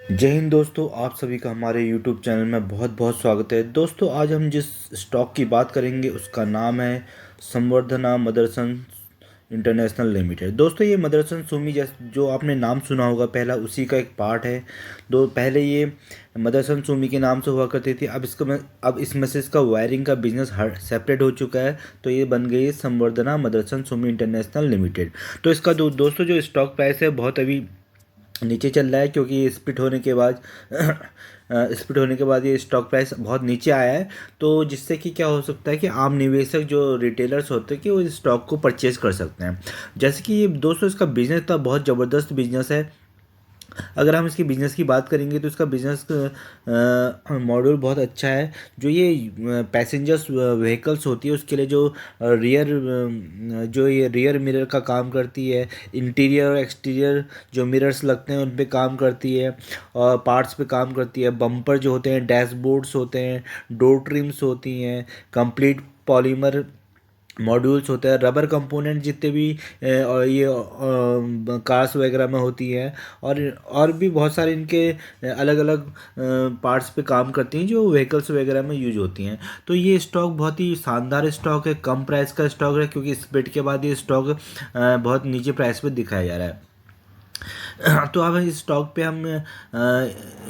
जय हिंद दोस्तों, आप सभी का हमारे YouTube चैनल में बहुत बहुत स्वागत है। दोस्तों, आज हम जिस स्टॉक की बात करेंगे उसका नाम है संवर्धना मदरसन इंटरनेशनल लिमिटेड। दोस्तों, ये मदरसन सुमी जो आपने नाम सुना होगा पहला, उसी का एक पार्ट है। दो पहले ये मदरसन सुमी के नाम से हुआ करती थी। अब इसमें से इसका वायरिंग का बिजनेस हट सेपरेट हो चुका है, तो ये बन गई है संवर्धना मदरसन सुमी इंटरनेशनल लिमिटेड। तो इसका दोस्तों जो स्टॉक प्राइस है बहुत अभी नीचे चल रहा है, क्योंकि स्प्लिट होने के बाद स्प्लिट होने के बाद ये स्टॉक प्राइस बहुत नीचे आया है। तो जिससे कि क्या हो सकता है कि आम निवेशक जो रिटेलर्स होते हैं कि वो इस स्टॉक को परचेज कर सकते हैं। जैसे कि ये दोस्तों इसका बिजनेस था, बहुत ज़बरदस्त बिजनेस है। अगर हम इसकी बिज़नेस की बात करेंगे तो इसका बिज़नेस मॉडल बहुत अच्छा है। जो ये पैसेंजर्स व्हीकल्स होती है उसके लिए जो ये रियर मिरर का काम करती है, इंटीरियर और एक्सटीरियर जो मिरर्स लगते हैं उन पे काम करती है, और पार्ट्स पे काम करती है। बम्पर जो होते हैं, डैशबोर्ड्स होते हैं, डोर ट्रिम्स होती हैं, कंप्लीट पॉलीमर मॉड्यूल्स होते हैं, रबर कंपोनेंट जितने भी और ये कार्स वगैरह में होती है, और भी बहुत सारे इनके अलग अलग पार्ट्स पे काम करती हैं जो व्हीकल्स वगैरह में यूज होती हैं। तो ये स्टॉक बहुत ही शानदार स्टॉक है, कम प्राइस का स्टॉक है, क्योंकि स्प्लिट के बाद ये स्टॉक बहुत नीचे प्राइस पे दिखाया जा रहा है। तो अब इस स्टॉक पे हम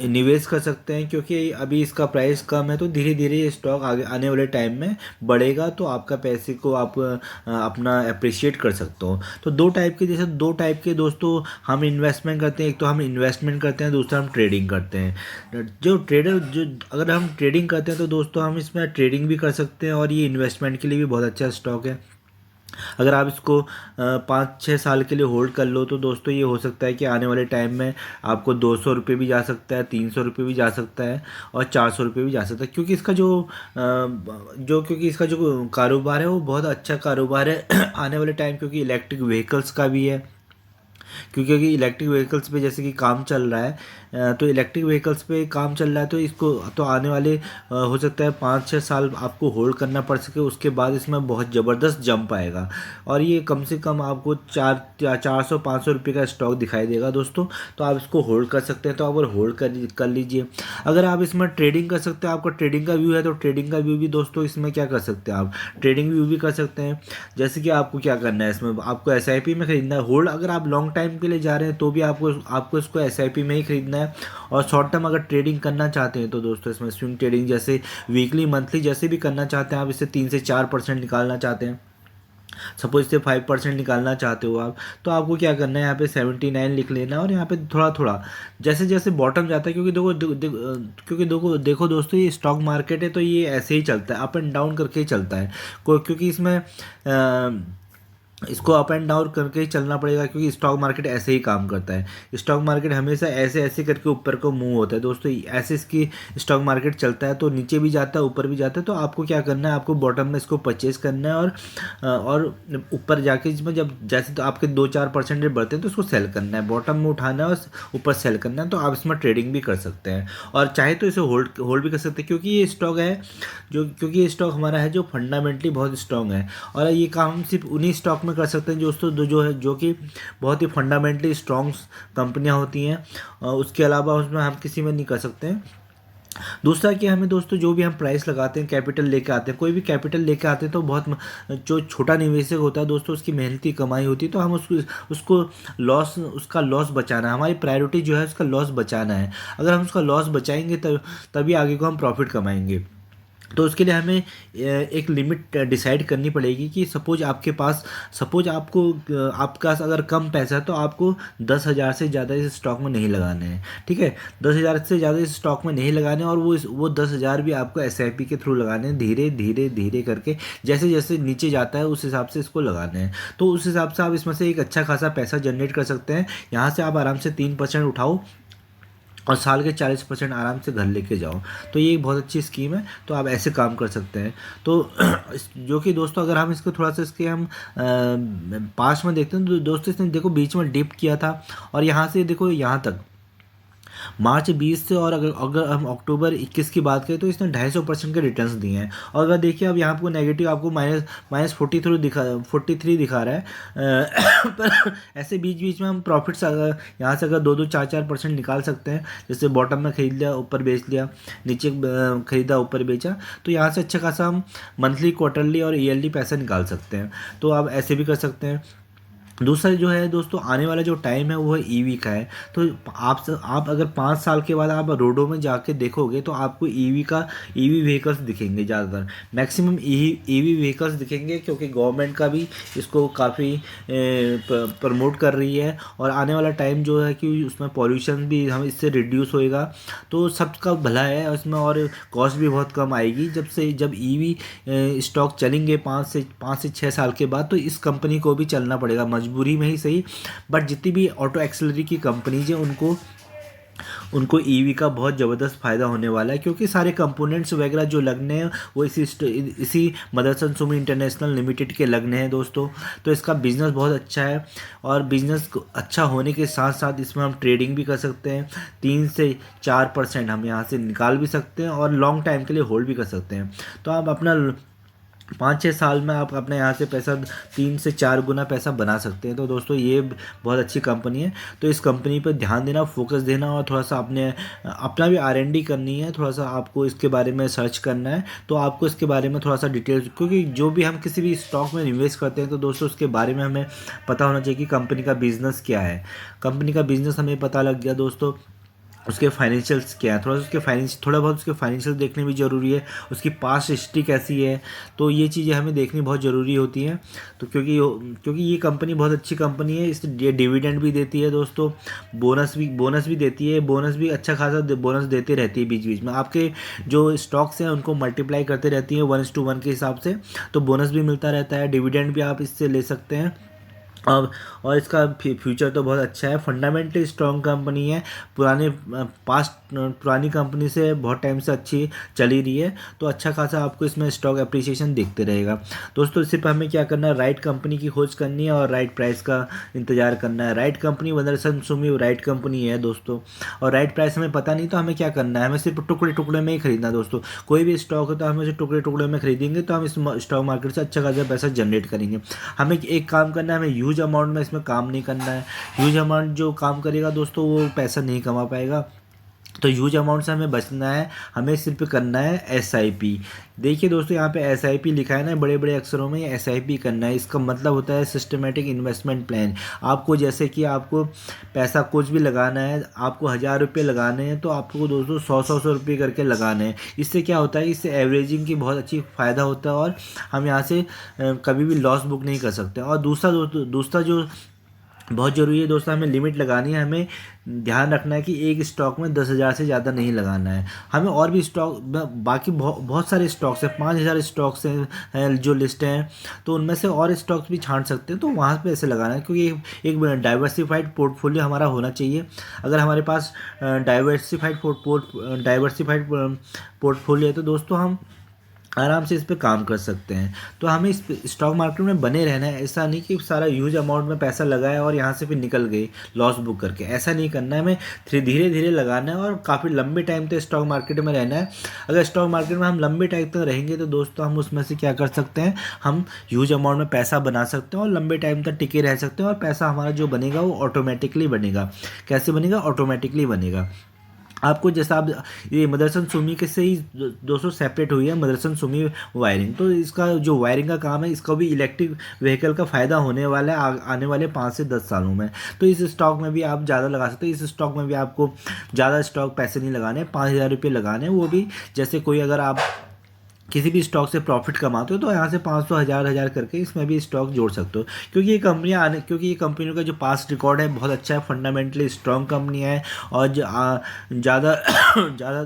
निवेश कर सकते हैं, क्योंकि अभी इसका प्राइस कम है। तो धीरे धीरे ये स्टॉक आगे आने वाले टाइम में बढ़ेगा, तो आपका पैसे को आप अपना अप्रिशिएट कर सकते हो। तो दो टाइप के दोस्तों हम इन्वेस्टमेंट करते हैं। एक तो हम इन्वेस्टमेंट करते हैं, दूसरा हम ट्रेडिंग करते हैं। जो अगर हम ट्रेडिंग करते हैं तो दोस्तों हम इसमें ट्रेडिंग भी कर सकते हैं, और ये इन्वेस्टमेंट के लिए भी बहुत अच्छा स्टॉक है। अगर आप इसको 5-6 साल के लिए होल्ड कर लो तो दोस्तों ये हो सकता है कि आने वाले टाइम में आपको 200 रुपये भी जा सकता है, 300 रुपये भी जा सकता है, और 400 रुपये भी जा सकता है। क्योंकि इसका जो कारोबार है वो बहुत अच्छा कारोबार है आने वाले टाइम, क्योंकि इलेक्ट्रिक व्हीकल्स का भी है। क्योंकि इलेक्ट्रिक व्हीकल्स पे जैसे कि काम चल रहा है, तो इलेक्ट्रिक व्हीकल्स पे काम चल रहा है, तो इसको तो आने वाले हो सकता है 5-6 साल आपको होल्ड करना पड़ सके। उसके बाद इसमें बहुत ज़बरदस्त जंप आएगा, और ये कम से कम आपको 400-500 रुपये का स्टॉक दिखाई देगा दोस्तों। तो आप इसको होल्ड कर सकते हैं, तो आप अगर होल्ड कर लीजिए। अगर आप इसमें ट्रेडिंग कर सकते हैं, आपका ट्रेडिंग का व्यू है, तो ट्रेडिंग का व्यू भी दोस्तों इसमें क्या कर सकते हैं, आप ट्रेडिंग व्यू भी कर सकते हैं। जैसे कि आपको क्या करना है, इसमें आपको एसआईपी में खरीदना है। होल्ड अगर आप लॉन्ग टाइम के लिए जा रहे हैं तो भी आपको आपको इसको एसआईपी में ही खरीदना है। और शॉर्ट टर्म अगर ट्रेडिंग करना चाहते हैं तो दोस्तों इसमें स्विंग ट्रेडिंग जैसे वीकली मंथली जैसे भी करना चाहते हैं, आप इससे 3 से 4% निकालना चाहते हैं, सपोज से 5% निकालना चाहते हो आप, तो आपको क्या करना है, यहाँ पे 79 लिख लेना, और यहाँ पे थोड़ा थोड़ा जैसे जैसे बॉटम जाता है। क्योंकि देखो दोस्तों, ये स्टॉक मार्केट है तो ये ऐसे ही चलता है, अप एंड डाउन करके ही चलता है। क्योंकि इसमें इसको अप एंड डाउन करके ही चलना पड़ेगा, क्योंकि स्टॉक मार्केट ऐसे ही काम करता है। स्टॉक मार्केट हमेशा ऐसे ऐसे करके ऊपर को मूव होता है दोस्तों, ऐसे इसकी स्टॉक मार्केट चलता है, तो नीचे भी जाता है ऊपर भी जाता है। तो आपको क्या करना है, आपको बॉटम में इसको परचेज करना है, और ऊपर जाके इसमें जब जैसे तो आपके 2-4% बढ़ते हैं तो उसको सेल करना है, बॉटम में उठाना है और ऊपर सेल करना है। तो आप इसमें ट्रेडिंग भी कर सकते हैं, और चाहे तो इसे होल्ड होल्ड भी कर सकते हैं, क्योंकि ये स्टॉक है क्योंकि ये स्टॉक हमारा है जो फंडामेंटली बहुत स्ट्रांग है। और ये काम हम सिर्फ उन्हीं स्टॉक में कर सकते हैं दोस्तों जो कि बहुत ही फंडामेंटली स्ट्रांग कंपनियां होती हैं, और उसके अलावा उसमें हम किसी में नहीं कर सकते हैं। दूसरा कि हमें दोस्तों जो भी हम प्राइस लगाते हैं, कैपिटल लेके आते हैं, कोई भी कैपिटल लेके आते हैं, तो बहुत जो छोटा निवेशक होता है दोस्तों उसकी मेहनती कमाई होती है, तो हम उसको उसका लॉस बचाना है। हमारी प्रायोरिटी जो है उसका लॉस बचाना है। अगर हम उसका लॉस बचाएंगे तभी आगे को हम प्रॉफिट कमाएंगे। तो उसके लिए हमें एक लिमिट डिसाइड करनी पड़ेगी कि सपोज आपका अगर कम पैसा है तो आपको 10,000 से ज़्यादा इस स्टॉक में नहीं लगाने हैं। ठीक है, 10,000 से ज़्यादा इस स्टॉक में नहीं लगाने, और वो 10,000 भी आपको एसआईपी के थ्रू लगाने हैं, धीरे धीरे धीरे करके जैसे जैसे नीचे जाता है उस हिसाब से इसको लगाने हैं। तो उस हिसाब से आप इसमें से एक अच्छा खासा पैसा जनरेट कर सकते हैं। यहाँ से आप आराम से 3% उठाओ और साल के 40% आराम से घर लेके जाओ। तो ये एक बहुत अच्छी स्कीम है, तो आप ऐसे काम कर सकते हैं। तो जो कि दोस्तों अगर हम इसको थोड़ा सा इसके हम पास्ट में देखते हैं तो दोस्तों इसने देखो बीच में डिप किया था, और यहाँ से देखो यहाँ तक मार्च 20 से, और अगर अगर हम अक्टूबर 21 की बात करें तो इसने 250% के रिटर्न्स दिए हैं। और अगर देखिए अब यहाँ आपको नेगेटिव, आपको माइनस माइनस 43 दिखा रहा है। पर ऐसे बीच बीच में हम प्रॉफिट्स अगर यहाँ से अगर 2-2, 4-4% निकाल सकते हैं। जैसे बॉटम में खरीद लिया, ऊपर बेच लिया, नीचे खरीदा, ऊपर बेचा, तो यहाँ से अच्छा खासा हम मंथली, क्वार्टरली और ईयरली पैसा निकाल सकते हैं। तो आप ऐसे भी कर सकते हैं। दूसरा जो है दोस्तों, आने वाला जो टाइम है वो है ईवी का है। तो आप अगर 5 साल के बाद आप रोडों में जाके देखोगे तो आपको ईवी व्हीकल्स दिखेंगे ज़्यादातर, मैक्सिमम ईवी व्हीकल्स दिखेंगे, क्योंकि गवर्नमेंट का भी इसको काफ़ी प्रमोट कर रही है। और आने वाला टाइम जो है कि उसमें पॉल्यूशन भी हम इससे रिड्यूस होएगा, तो सबका भला है उसमें, और कॉस्ट भी बहुत कम आएगी। जब ईवी स्टॉक चलेंगे 5 से 6 साल के बाद, तो इस कंपनी को भी चलना पड़ेगा, मजबूरी में ही सही। बट जितनी भी ऑटो एक्सेलरी की कंपनीज हैं उनको उनको ईवी का बहुत ज़बरदस्त फ़ायदा होने वाला है, क्योंकि सारे कंपोनेंट्स वगैरह जो लगने हैं वो इसी मदरसन सुमी इंटरनेशनल लिमिटेड के लगने हैं दोस्तों। तो इसका बिज़नेस बहुत अच्छा है, और बिज़नेस अच्छा होने के साथ साथ इसमें हम ट्रेडिंग भी कर सकते हैं। 3 से 4% हम यहाँ से निकाल भी सकते हैं, और लॉन्ग टाइम के लिए होल्ड भी कर सकते हैं। तो आप अपना 5-6 साल में आप अपने यहाँ से पैसा 3 से 4 गुना पैसा बना सकते हैं। तो दोस्तों ये बहुत अच्छी कंपनी है। तो इस कंपनी पर ध्यान देना, फोकस देना, और थोड़ा सा अपना भी R&D करनी है, थोड़ा सा आपको इसके बारे में सर्च करना है। तो आपको इसके बारे में थोड़ा सा डिटेल्स, क्योंकि जो भी हम किसी भी स्टॉक में इन्वेस्ट करते हैं तो दोस्तों उसके बारे में हमें पता होना चाहिए कि कंपनी का बिज़नेस क्या है। कंपनी का बिज़नेस हमें पता लग गया दोस्तों, उसके फाइनेंशियल्स क्या है, थोड़ा बहुत उसके फाइनेंशियल देखने भी ज़रूरी है, उसकी पास्ट हिस्ट्री कैसी है, तो ये चीज़ें हमें देखनी बहुत ज़रूरी होती हैं। तो क्योंकि ये कंपनी बहुत अच्छी कंपनी है, ये डिविडेंड भी देती है दोस्तों, बोनस भी देती है, बोनस भी अच्छा खासा बोनस देते रहती है बीच बीच में। आपके जो स्टॉक्स हैं उनको मल्टीप्लाई करते रहती है 1:1 के हिसाब से, तो बोनस भी मिलता रहता है, डिविडेंड भी आप इससे ले सकते हैं। अब और इसका फ्यूचर तो बहुत अच्छा है, फंडामेंटली स्ट्रॉन्ग कंपनी है, पुरानी कंपनी से बहुत टाइम से अच्छी चली रही है। तो अच्छा खासा आपको इसमें स्टॉक एप्रिसिएशन दिखते रहेगा दोस्तों। सिर्फ हमें क्या करना है, राइट कंपनी की खोज करनी है और राइट प्राइस का इंतजार करना है। Right company Motherson Sumi right company है दोस्तों, और राइट प्राइस हमें पता नहीं तो हमें क्या करना है, हमें सिर्फ टुकड़े टुकड़े में ही खरीदना है दोस्तों। कोई भी स्टॉक है तो हम उसे टुकड़े टुकड़े में खरीदेंगे तो हम इस स्टॉक मार्केट से अच्छा खासा पैसा जनरेट करेंगे। हमें एक काम करना है, हमें ह्यूज अमाउंट में इसमें काम नहीं करना है। ह्यूज अमाउंट जो काम करेगा दोस्तों वो पैसा नहीं कमा पाएगा। तो ह्यूज अमाउंट से हमें बचना है, हमें सिर्फ करना है SIP। देखिए दोस्तों यहाँ पे SIP लिखा है ना बड़े बड़े अक्षरों में, SIP करना है, इसका मतलब होता है सिस्टमेटिक इन्वेस्टमेंट प्लान। आपको जैसे कि आपको पैसा कुछ भी लगाना है, आपको 1000 रुपये लगाने हैं तो आपको दोस्तों 100 रुपये करके लगाने हैं। इससे क्या होता है, इससे एवरेजिंग की बहुत अच्छी फ़ायदा होता है, और हम यहाँ से कभी भी लॉस बुक नहीं कर सकते। और दूसरा जो बहुत ज़रूरी है दोस्तों, हमें लिमिट लगानी है। हमें ध्यान रखना है कि एक स्टॉक में 10,000 से ज़्यादा नहीं लगाना है। हमें और भी स्टॉक, बाकी बहुत सारे स्टॉक्स हैं, 5,000 स्टॉक्स हैं जो लिस्ट हैं, तो उनमें से और स्टॉक्स भी छांट सकते हैं। तो वहाँ पे ऐसे लगाना है, क्योंकि एक डाइवर्सिफाइड पोर्टफोलियो हमारा होना चाहिए। अगर हमारे पास डाइवर्सिफाइड पोर्टफोलियो है तो दोस्तों हम आराम से इस पे काम कर सकते हैं। तो हमें इस स्टॉक मार्केट में बने रहना है। ऐसा नहीं कि सारा ह्यूज अमाउंट में पैसा लगाया और यहाँ से फिर निकल गए लॉस बुक करके, ऐसा नहीं करना है। हमें धीरे धीरे लगाना है और काफ़ी लंबे टाइम तक स्टॉक मार्केट में रहना है। अगर स्टॉक मार्केट में हम लंबे टाइम तक रहेंगे तो दोस्तों हम उसमें से क्या कर सकते हैं, हम ह्यूज अमाउंट में पैसा बना सकते हैं और लंबे टाइम तक टिके रह सकते हैं, और पैसा हमारा जो बनेगा वो ऑटोमेटिकली बनेगा। कैसे बनेगा? ऑटोमेटिकली बनेगा। आपको जैसा आप ये मदरसन सुमी के से ही 200 सेपरेट हुई है मदरसन सुमी वायरिंग, तो इसका जो वायरिंग का काम है इसका भी इलेक्ट्रिक व्हीकल का फ़ायदा होने वाला है आने वाले 5 से 10 सालों में। तो इस स्टॉक में भी आप ज़्यादा लगा सकते हैं। इस स्टॉक में भी आपको ज़्यादा स्टॉक पैसे नहीं लगाने, 5,000 रुपये लगाने। वो भी जैसे कोई अगर आप किसी भी स्टॉक से प्रॉफिट कमाते हो तो यहाँ से 500 हज़ार करके इसमें भी स्टॉक जोड़ सकते हो। क्योंकि ये कंपनियों का जो पास्ट रिकॉर्ड है बहुत अच्छा है, फंडामेंटली स्ट्रॉन्ग कंपनी है, और ज़्यादा ज़्यादा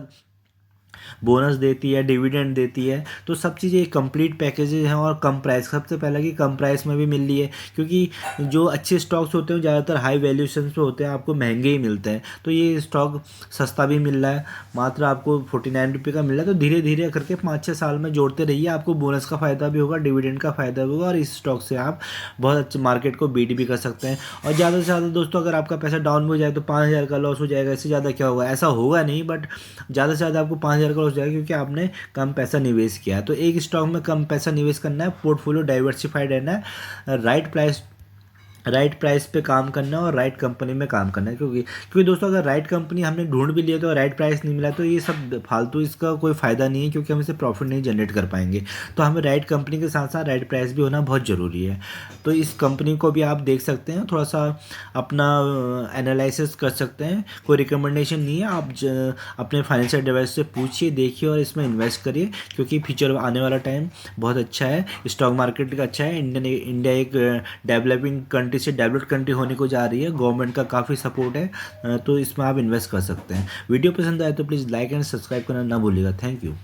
बोनस देती है, डिविडेंड देती है। तो सब चीज़ें कंप्लीट पैकेजेज हैं और कम प्राइस, सबसे पहले कि कम प्राइस में भी मिल रही है, क्योंकि जो अच्छे स्टॉक्स होते हैं ज़्यादातर हाई वैल्यूएशन पे होते हैं, आपको महंगे ही मिलते हैं। तो ये स्टॉक सस्ता भी मिल रहा है, मात्र आपको 49 रुपये का मिल रहा है। तो धीरे धीरे करके 5-6 साल में जोड़ते रहिए, आपको बोनस का फ़ायदा भी होगा, डिविडेंड का फ़ायदा भी होगा, और इस स्टॉक से आप बहुत अच्छे मार्केट को बीट भी कर सकते हैं। और ज़्यादा से ज़्यादा दोस्तों, अगर आपका पैसा डाउन हो जाए तो 5,000 का लॉस हो जाएगा, इससे ज़्यादा क्या होगा? ऐसा होगा नहीं, बट ज़्यादा से ज़्यादा आपको 5,000 का लॉस हो जाएगा, क्योंकि आपने कम पैसा निवेश किया है। तो एक स्टॉक में कम पैसा निवेश करना है, पोर्टफोलियो डाइवर्सिफाइड रहना है, राइट प्राइस पे काम करना है और राइट कंपनी में काम करना है। क्योंकि दोस्तों, अगर राइट कंपनी हमने ढूंढ भी लिया तो राइट प्राइस नहीं मिला तो ये सब फालतू, इसका कोई फ़ायदा नहीं है, क्योंकि हम इससे प्रॉफिट नहीं जनरेट कर पाएंगे। तो हमें राइट कंपनी के साथ साथ राइट प्राइस भी होना बहुत ज़रूरी है। तो इस कंपनी को भी आप देख सकते हैं, थोड़ा सा अपना एनालिसिस कर सकते हैं। कोई रिकमेंडेशन नहीं है, आप अपने फाइनेंशियल एडवाइजर से पूछिए, देखिए और इसमें इन्वेस्ट करिए, क्योंकि फ्यूचर आने वाला टाइम बहुत अच्छा है, स्टॉक मार्केट का अच्छा है। इंडिया एक डेवलपिंग कंट्री से डेवलप्ड कंट्री होने को जा रही है, गवर्नमेंट का काफ़ी सपोर्ट है, तो इसमें आप इन्वेस्ट कर सकते हैं। वीडियो पसंद आए तो प्लीज़ लाइक एंड सब्सक्राइब करना ना भूलिएगा। Thank you.